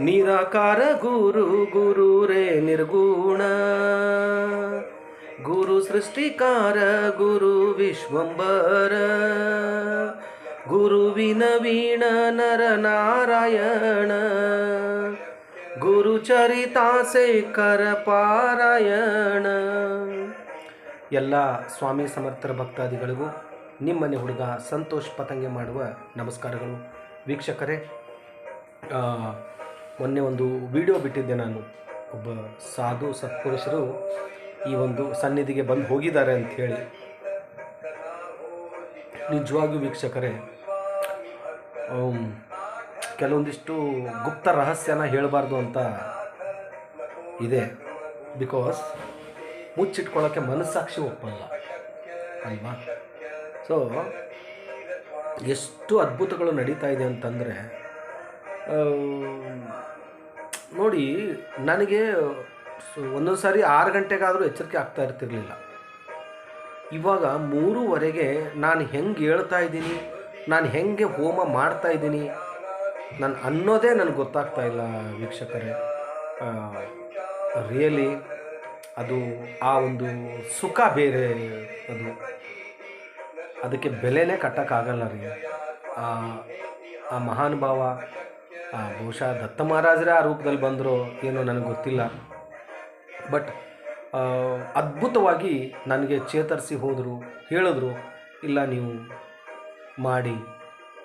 ನಿರಾಕಾರ ಗುರು ಗುರುರೇ ನಿರ್ಗುಣ ಗುರು ಸೃಷ್ಟಿಕಾರ ಗುರು ವಿಶ್ವಂಬರ ಗುರುವಿನ ವೀಣ ನರ ನಾರಾಯಣ ಗುರು ಚರಿತಾಸೇಖರ ಪಾರಾಯಣ. ಎಲ್ಲ ಸ್ವಾಮಿ ಸಮರ್ಥರ ಭಕ್ತಾದಿಗಳಿಗೂ ನಿಮ್ಮನೆ ಹುಡುಗ ಸಂತೋಷ್ ಪತಂಗೆ ಮಾಡುವ ನಮಸ್ಕಾರಗಳು. ವೀಕ್ಷಕರೇ, ಮೊನ್ನೆ ಒಂದು ವಿಡಿಯೋ ಬಿಟ್ಟಿದ್ದೆ ನಾನು. ಒಬ್ಬ ಸಾಧು ಸತ್ಪುರುಷರು ಈ ಒಂದು ಸನ್ನಿಧಿಗೆ ಬಂದು ಹೋಗಿದ್ದಾರೆ ಅಂಥೇಳಿ. ನಿಜವಾಗಿಯೂ ವೀಕ್ಷಕರೇ, ಕೆಲವೊಂದಿಷ್ಟು ಗುಪ್ತ ರಹಸ್ಯನ ಹೇಳಬಾರ್ದು ಅಂತ ಇದೆ. ಬಿಕಾಸ್ ಮುಚ್ಚಿಟ್ಕೊಳ್ಳೋಕ್ಕೆ ಮನಸ್ಸಾಕ್ಷಿ ಒಪ್ಪಲ್ಲ ಅಲ್ವಾ? ಸೊ ಎಷ್ಟು ಅದ್ಭುತಗಳು ನಡೀತಾ ಇದೆ ಅಂತಂದರೆ ನೋಡಿ, ನನಗೆ ಒಂದೊಂದು ಸಾರಿ 6 ಗಂಟೆಗಾದರೂ ಎಚ್ಚರಿಕೆ ಆಗ್ತಾ ಇರ್ತಿರಲಿಲ್ಲ. ಇವಾಗ 3:30ಗೆ ನಾನು ಹೆಂಗೆ ಹೇಳ್ತಾ ಇದ್ದೀನಿ, ನಾನು ಹೆಂಗೆ ಹೋಮ ಮಾಡ್ತಾ ಇದ್ದೀನಿ ನಾನು ಅನ್ನೋದೇ ನನಗೆ ಗೊತ್ತಾಗ್ತಾ ಇಲ್ಲ ವೀಕ್ಷಕರೇ. ರಿಯಲಿ ಅದು ಆ ಒಂದು ಸುಖ ಬೇರೆ, ಅದಕ್ಕೆ ಬೆಲೆನೇ ಕಟ್ಟೋಕ್ಕಾಗಲ್ಲ ರೀ. ಆ ಮಹಾನುಭಾವ ಬಹುಶಃ ದತ್ತ ಮಹಾರಾಜರೇ ಆ ರೂಪದಲ್ಲಿ ಬಂದರೂ ಏನೋ ನನಗೆ ಗೊತ್ತಿಲ್ಲ. ಬಟ್ ಅದ್ಭುತವಾಗಿ ನನಗೆ ಚೇತರಿಸಿ ಹೋದರು, ಹೇಳಿದ್ರು ಇಲ್ಲ ನೀವು ಮಾಡಿ.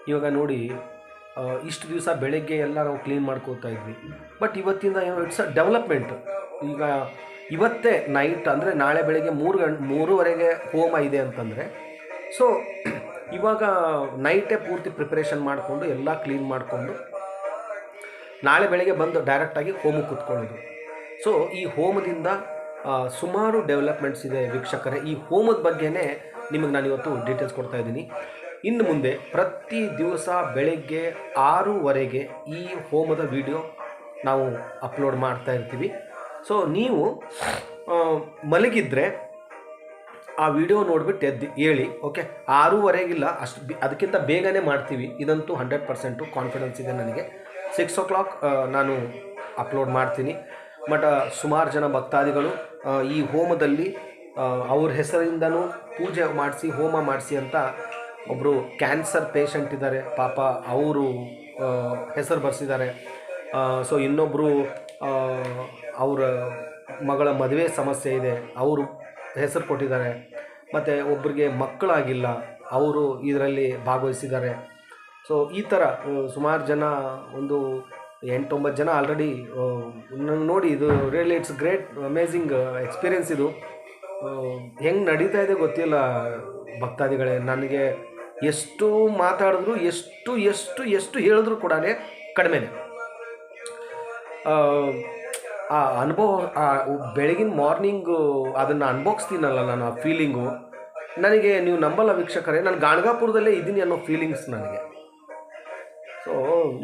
ಇವಾಗ ನೋಡಿ, ಇಷ್ಟು ದಿವಸ ಬೆಳಗ್ಗೆ ಎಲ್ಲ ನಾವು ಕ್ಲೀನ್ ಮಾಡ್ಕೋತಾ ಇದ್ವಿ. ಬಟ್ ಇವತ್ತಿಂದ ಏನೋ ಇಟ್ಸ್ ಅ ಡೆವಲಪ್ಮೆಂಟ್. ಈಗ ಇವತ್ತೇ ನೈಟ್ ಅಂದರೆ ನಾಳೆ ಬೆಳಗ್ಗೆ 3:30ಗೆ ಹೋಮ ಇದೆ ಅಂತಂದರೆ, ಸೊ ಇವಾಗ ನೈಟೇ ಪೂರ್ತಿ ಪ್ರಿಪ್ರೇಷನ್ ಮಾಡಿಕೊಂಡು ಎಲ್ಲ ಕ್ಲೀನ್ ಮಾಡಿಕೊಂಡು ನಾಳೆ ಬೆಳಗ್ಗೆ ಬಂದು ಡೈರೆಕ್ಟಾಗಿ ಹೋಮಕ್ಕೆ ಕೂತ್ಕೊಳ್ಳೋದು. ಸೊ ಈ ಹೋಮದಿಂದ ಸುಮಾರು ಡೆವಲಪ್ಮೆಂಟ್ಸ್ ಇದೆ ವೀಕ್ಷಕರೇ. ಈ ಹೋಮದ ಬಗ್ಗೆನೇ ನಿಮಗೆ ನಾನು ಇವತ್ತು ಡೀಟೇಲ್ಸ್ ಕೊಡ್ತಾ ಇದ್ದೀನಿ. ಇನ್ನು ಮುಂದೆ ಪ್ರತಿ ದಿವಸ ಬೆಳಗ್ಗೆ 6:30ಗೆ ಈ ಹೋಮದ ವಿಡಿಯೋ ನಾವು ಅಪ್ಲೋಡ್ ಮಾಡ್ತಾ ಇರ್ತೀವಿ. ಸೊ ನೀವು ಮಲಗಿದ್ರೆ ಆ ವಿಡಿಯೋ ನೋಡಿಬಿಟ್ಟು ಎದ್ದು ಹೇಳಿ, ಓಕೆ 6:30ಗಿಲ್ಲ, ಅದಕ್ಕಿಂತ ಬೇಗನೆ ಮಾಡ್ತೀವಿ, ಇದಂತೂ 100% ಕಾನ್ಫಿಡೆನ್ಸ್ ಇದೆ ನನಗೆ. 6 o'clock ನಾನು ಅಪ್ಲೋಡ್ ಮಾಡ್ತೀನಿ. ಬಟ್ ಸುಮಾರು ಜನ ಭಕ್ತಾದಿಗಳು ಈ ಹೋಮದಲ್ಲಿ ಅವ್ರ ಹೆಸರಿಂದನೂ ಪೂಜೆ ಮಾಡಿಸಿ ಹೋಮ ಮಾಡಿಸಿ ಅಂತ ಒಬ್ಬರು ಕ್ಯಾನ್ಸರ್ ಪೇಷಂಟ್ ಇದ್ದಾರೆ, ಪಾಪ ಅವರು ಹೆಸರು ಬರೆಸಿದ್ದಾರೆ. ಸೊ ಇನ್ನೊಬ್ಬರು ಅವರ ಮಗಳ ಮದುವೆ ಸಮಸ್ಯೆ ಇದೆ, ಅವರು ಹೆಸರು ಕೊಟ್ಟಿದ್ದಾರೆ. ಮತ್ತು ಒಬ್ಬರಿಗೆ ಮಕ್ಕಳಾಗಿಲ್ಲ, ಅವರು ಇದರಲ್ಲಿ ಭಾಗವಹಿಸಿದ್ದಾರೆ. ಸೊ ಈ ಥರ ಸುಮಾರು ಜನ, ಒಂದು 8-9 ಜನ ಆಲ್ರೆಡಿ ನೋಡಿ. ಇದು really it's great amazing experience. ಇದು ಹೆಂಗೆ ನಡೀತಾ ಇದೆ ಗೊತ್ತಿಲ್ಲ ಭಕ್ತಾದಿಗಳೇ. ನನಗೆ ಎಷ್ಟು ಮಾತಾಡಿದ್ರು, ಎಷ್ಟು ಎಷ್ಟು ಎಷ್ಟು ಹೇಳಿದ್ರು ಕೂಡ ಕಡಿಮೆನೆ. ಆ ಅನುಭವ, ಆ ಬೆಳಗಿನ ಮಾರ್ನಿಂಗು ಅದನ್ನು ಅನುಭವಿಸ್ತೀನಲ್ಲ ನಾನು, ಆ ಫೀಲಿಂಗು ನನಗೆ ನೀವು ನಂಬಲ್ಲ ವೀಕ್ಷಕರೇ, ನಾನು ಗಾಣಗಾಪುರದಲ್ಲೇ ಇದ್ದೀನಿ ಅನ್ನೋ ಫೀಲಿಂಗ್ಸ್ ನನಗೆ. ಸೊ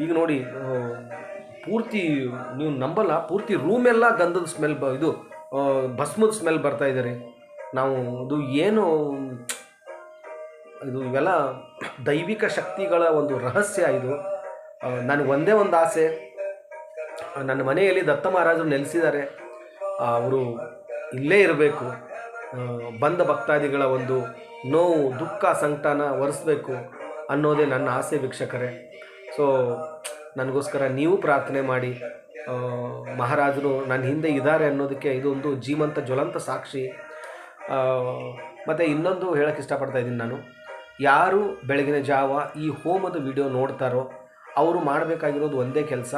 ಈಗ ನೋಡಿ, ಪೂರ್ತಿ ನೀವು ನಂಬಲ್ಲ, ಪೂರ್ತಿ ರೂಮೆಲ್ಲ ಗಂಧದ ಸ್ಮೆಲ್, ಇದು ಭಸ್ಮದ ಸ್ಮೆಲ್ ಬರ್ತಾ ಇದೆ ರೀ. ನಾವು ಇದು ಏನು ಇದು ಇವೆಲ್ಲ ದೈವಿಕ ಶಕ್ತಿಗಳ ಒಂದು ರಹಸ್ಯ ಇದು. ನನಗೆ ಒಂದೇ ಒಂದು ಆಸೆ, ನನ್ನ ಮನೆಯಲ್ಲಿ ದತ್ತ ಮಹಾರಾಜರು ನೆಲೆಸಿದ್ದಾರೆ, ಅವರು ಇಲ್ಲೇ ಇರಬೇಕು, ಬಂದ ಭಕ್ತಾದಿಗಳ ಒಂದು ನೋವು ದುಃಖ ಸಂಕಟನ ಒರೆಸ್ಬೇಕು ಅನ್ನೋದೇ ನನ್ನ ಆಸೆ ವೀಕ್ಷಕರೇ. ಸೊ ನನಗೋಸ್ಕರ ನೀವು ಪ್ರಾರ್ಥನೆ ಮಾಡಿ. ಮಹಾರಾಜರು ನನ್ನ ಹಿಂದೆ ಇದ್ದಾರೆ ಅನ್ನೋದಕ್ಕೆ ಇದೊಂದು ಜೀವಂತ ಜ್ವಲಂತ ಸಾಕ್ಷಿ. ಮತ್ತು ಇನ್ನೊಂದು ಹೇಳೋಕ್ಕೆ ಇಷ್ಟಪಡ್ತಾ ಇದ್ದೀನಿ ನಾನು, ಯಾರು ಬೆಳಗಿನ ಜಾವ ಈ ಹೋಮದ ವಿಡಿಯೋ ನೋಡ್ತಾರೋ ಅವರು ಮಾಡಬೇಕಾಗಿರೋದು ಒಂದೇ ಕೆಲಸ,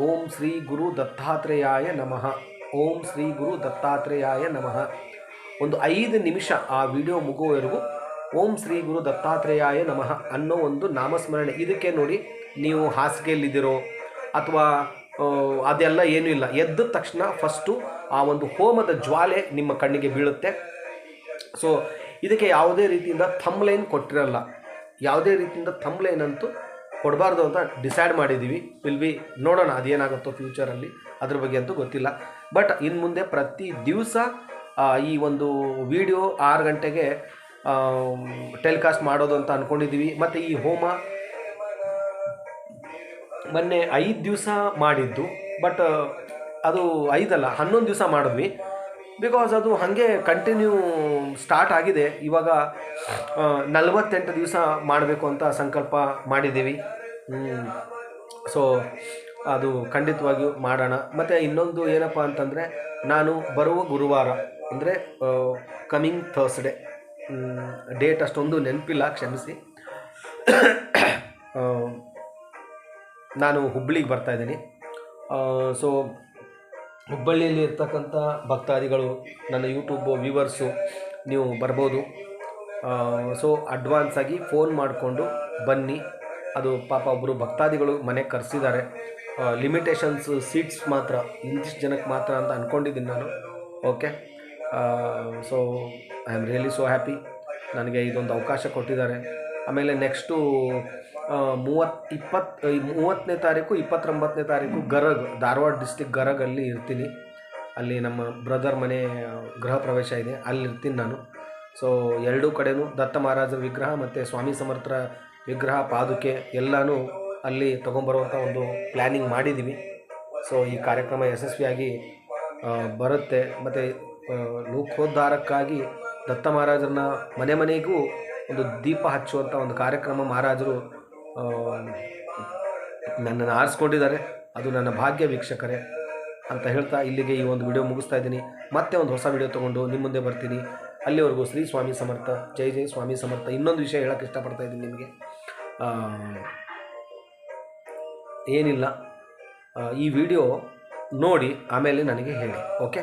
ಓಂ ಶ್ರೀ ಗುರು ದತ್ತಾತ್ರೇಯಾಯ ನಮಃ, ಓಂ ಶ್ರೀ ಗುರು ದತ್ತಾತ್ರೇಯಾಯ ನಮಃ. ಒಂದು 5 ನಿಮಿಷ ಆ ವಿಡಿಯೋ ಮುಗುವವರೆಗೂ ಓಂ ಶ್ರೀ ಗುರು ದತ್ತಾತ್ರೇಯಾಯ ನಮಃ ಅನ್ನೋ ಒಂದು ನಾಮಸ್ಮರಣೆ. ಇದಕ್ಕೆ ನೋಡಿ, ನೀವು ಹಾಸಿಗೆಯಲ್ಲಿದ್ದೀರೋ ಅಥವಾ ಅದೆಲ್ಲ ಏನೂ ಇಲ್ಲ, ಎದ್ದ ತಕ್ಷಣ ಫಸ್ಟು ಆ ಒಂದು ಹೋಮದ ಜ್ವಾಲೆ ನಿಮ್ಮ ಕಣ್ಣಿಗೆ ಬೀಳುತ್ತೆ. ಸೊ ಇದಕ್ಕೆ ಯಾವುದೇ ರೀತಿಯಿಂದ ಥಂಬ್ಲೈನ್ ಕೊಟ್ಟಿರಲ್ಲ, ಯಾವುದೇ ರೀತಿಯಿಂದ ಥಂಬ್ಲೈನ್ ಅಂತೂ ಕೊಡಬಾರ್ದು ಅಂತ ಡಿಸೈಡ್ ಮಾಡಿದ್ದೀವಿ. ನೋಡೋಣ ಅದೇನಾಗುತ್ತೋ ಫ್ಯೂಚರಲ್ಲಿ, ಅದ್ರ ಬಗ್ಗೆ ಅಂತೂ ಗೊತ್ತಿಲ್ಲ. ಬಟ್ ಇನ್ನು ಮುಂದೆ ಪ್ರತಿ ದಿವಸ ಈ ಒಂದು ವಿಡಿಯೋ 6 ಗಂಟೆಗೆ ಟೆಲಿಕಾಸ್ಟ್ ಮಾಡೋದು ಅಂತ ಅಂದ್ಕೊಂಡಿದ್ದೀವಿ. ಮತ್ತು ಈ ಹೋಮ ಮೊನ್ನೆ 5 ದಿವಸ ಮಾಡಿದ್ದು, ಬಟ್ ಅದು 5 ಅಲ್ಲ 11 ದಿವಸ ಮಾಡಿದ್ವಿ. ಬಿಕಾಸ್ ಅದು ಹಾಗೆ ಕಂಟಿನ್ಯೂ ಸ್ಟಾರ್ಟ್ ಆಗಿದೆ. ಇವಾಗ 48 ದಿವಸ ಮಾಡಬೇಕು ಅಂತ ಸಂಕಲ್ಪ ಮಾಡಿದ್ದೀವಿ. ಸೊ ಅದು ಖಂಡಿತವಾಗಿಯೂ ಮಾಡೋಣ. ಮತ್ತು ಇನ್ನೊಂದು ಏನಪ್ಪ ಅಂತಂದರೆ, ನಾನು ಬರುವ ಗುರುವಾರ ಅಂದರೆ ಕಮಿಂಗ್ ಥರ್ಸ್ಡೇ, ಡೇಟ್ ಅಷ್ಟೊಂದು ನೆನಪಿಲ್ಲ, ಕ್ಷಮಿಸಿ. ನಾನು ಹುಬ್ಬಳ್ಳಿಗೆ ಬರ್ತಾಯಿದ್ದೀನಿ. ಸೊ ಹುಬ್ಬಳ್ಳಿಯಲ್ಲಿ ಇರ್ತಕ್ಕಂಥ ಭಕ್ತಾದಿಗಳು, ನನ್ನ ಯೂಟ್ಯೂಬ್ ವ್ಯೂವರ್ಸು ನೀವು ಬರ್ಬೋದು. ಸೊ ಅಡ್ವಾನ್ಸಾಗಿ ಫೋನ್ ಮಾಡಿಕೊಂಡು ಬನ್ನಿ. ಅದು ಪಾಪ ಒಬ್ಬರು ಭಕ್ತಾದಿಗಳು ಮನೆಗೆ ಕರೆಸಿದ್ದಾರೆ. ಲಿಮಿಟೇಷನ್ಸ್ ಸೀಟ್ಸ್ ಮಾತ್ರ, ಇಂತಿಷ್ಟು ಜನಕ್ಕೆ ಮಾತ್ರ ಅಂತ ಅಂದ್ಕೊಂಡಿದ್ದೀನಿ ನಾನು. Okay, so I am really so happy, ನನಗೆ ಇದೊಂದು ಅವಕಾಶ ಕೊಟ್ಟಿದ್ದಾರೆ. ಆಮೇಲೆ ನೆಕ್ಸ್ಟು 30ನೇ ತಾರೀಕು 29ನೇ ತಾರೀಕು ಗರಗ್, ಧಾರವಾಡ ಡಿಸ್ಟಿಕ್ ಗರಗಲ್ಲಿ ಇರ್ತೀನಿ. ಅಲ್ಲಿ ನಮ್ಮ ಬ್ರದರ್ ಮನೆ ಗೃಹ ಪ್ರವೇಶ ಇದೆ, ಅಲ್ಲಿ ಇರ್ತೀನಿ ನಾನು. ಸೊ ಎರಡೂ ಕಡೆಯೂ ದತ್ತ ಮಹಾರಾಜರ ವಿಗ್ರಹ ಮತ್ತು ಸ್ವಾಮಿ ಸಮರ್ಥರ ವಿಗ್ರಹ, ಪಾದುಕೆ ಎಲ್ಲನೂ ಅಲ್ಲಿ ತೊಗೊಂಬರುವಂಥ ಒಂದು ಪ್ಲ್ಯಾನಿಂಗ್ ಮಾಡಿದ್ದೀವಿ. ಸೊ ಈ ಕಾರ್ಯಕ್ರಮ ಯಶಸ್ವಿಯಾಗಿ ಬರುತ್ತೆ. ಮತ್ತು ಲೋಕೋದ್ಧಾರಕ್ಕಾಗಿ ದತ್ತ ಮಹಾರಾಜರನ್ನ ಮನೆ ಮನೆಗೂ ಒಂದು ದೀಪ ಹಚ್ಚುವಂಥ ಒಂದು ಕಾರ್ಯಕ್ರಮ ಮಹಾರಾಜರು ನನ್ನನ್ನು ಆರಿಸ್ಕೊಂಡಿದ್ದಾರೆ. ಅದು ನನ್ನ ಭಾಗ್ಯ ವೀಕ್ಷಕರೇ ಅಂತ ಹೇಳ್ತಾ ಇಲ್ಲಿಗೆ ಈ ಒಂದು ವಿಡಿಯೋ ಮುಗಿಸ್ತಾ ಇದ್ದೀನಿ. ಮತ್ತೆ ಒಂದು ಹೊಸ ವಿಡಿಯೋ ತೊಗೊಂಡು ನಿಮ್ಮ ಮುಂದೆ ಬರ್ತೀನಿ. ಅಲ್ಲಿವರೆಗೂ ಶ್ರೀ ಸ್ವಾಮಿ ಸಮರ್ಥ, ಜೈ ಜೈ ಸ್ವಾಮಿ ಸಮರ್ಥ. ಇನ್ನೊಂದು ವಿಷಯ ಹೇಳೋಕ್ಕೆ ಇಷ್ಟಪಡ್ತಾ ಇದ್ದೀನಿ ನಿಮಗೆ, ಏನಿಲ್ಲ, ಈ ವಿಡಿಯೋ ನೋಡಿ ಆಮೇಲೆ ನನಗೆ ಹೇಳಿ. ಓಕೆ.